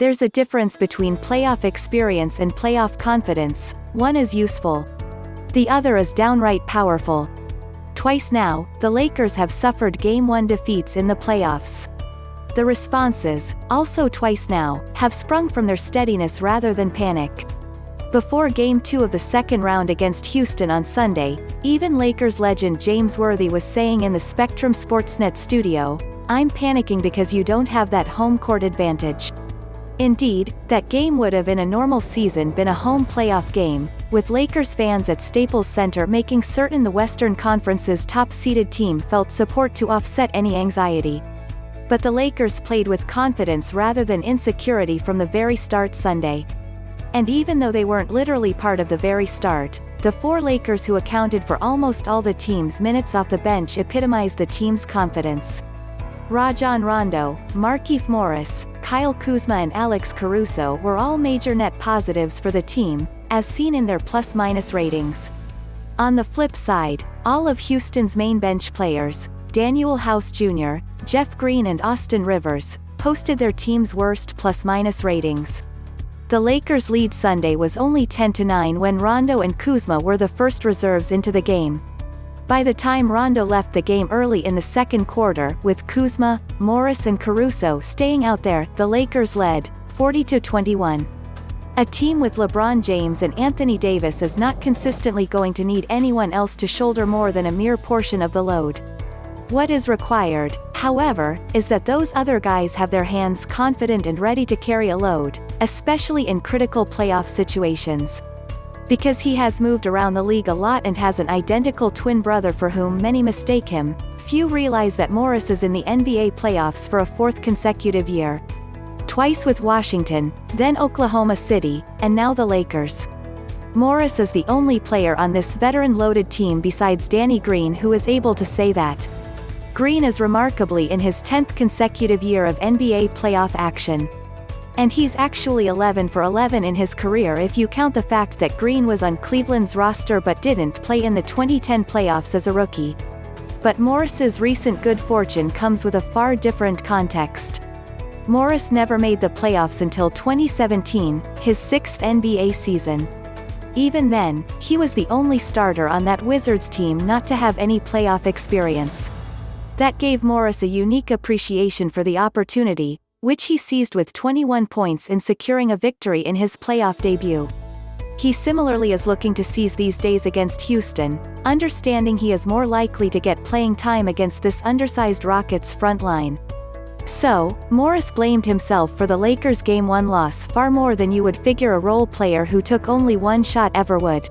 There's a difference between playoff experience and playoff confidence. One is useful. The other is downright powerful. Twice now, the Lakers have suffered Game 1 defeats in the playoffs. The responses, also twice now, have sprung from their steadiness rather than panic. Before Game 2 of the second round against Houston on Sunday, even Lakers legend James Worthy was saying in the Spectrum SportsNet studio, "I'm panicking because you don't have that home court advantage." Indeed, that game would have in a normal season been a home playoff game, with Lakers fans at Staples Center making certain the Western Conference's top-seeded team felt support to offset any anxiety. But the Lakers played with confidence rather than insecurity from the very start Sunday. And even though they weren't literally part of the very start, the four Lakers who accounted for almost all the team's minutes off the bench epitomized the team's confidence. Rajon Rondo, Markieff Morris, Kuzma and Alex Caruso were all major net positives for the team, as seen in their plus-minus ratings. On the flip side, all of Houston's main bench players, Danuel House Jr., Jeff Green and Austin Rivers, posted their team's worst plus-minus ratings. The Lakers' lead Sunday was only 10-9 when Rondo and Kuzma were the first reserves into the game. By the time Rondo left the game early in the second quarter, with Kuzma, Morris and Caruso staying out there, the Lakers led, 40-21. A team with LeBron James and Anthony Davis is not consistently going to need anyone else to shoulder more than a mere portion of the load. What is required, however, is that those other guys have their hands confident and ready to carry a load, especially in critical playoff situations. Because he has moved around the league a lot and has an identical twin brother for whom many mistake him, few realize that Morris is in the NBA playoffs for a fourth consecutive year. Twice with Washington, then Oklahoma City, and now the Lakers. Morris is the only player on this veteran-loaded team besides Danny Green who is able to say that. Green is remarkably in his 10th consecutive year of NBA playoff action. And he's actually 11 for 11 in his career if you count the fact that Green was on Cleveland's roster but didn't play in the 2010 playoffs as a rookie. But Morris's recent good fortune comes with a far different context. Morris never made the playoffs until 2017, his 6th NBA season. Even then, he was the only starter on that Wizards team not to have any playoff experience. That gave Morris a unique appreciation for the opportunity, which he seized with 21 points in securing a victory in his playoff debut. He similarly is looking to seize these days against Houston, understanding he is more likely to get playing time against this undersized Rockets front line. So, Morris blamed himself for the Lakers' Game 1 loss far more than you would figure a role player who took only one shot ever would.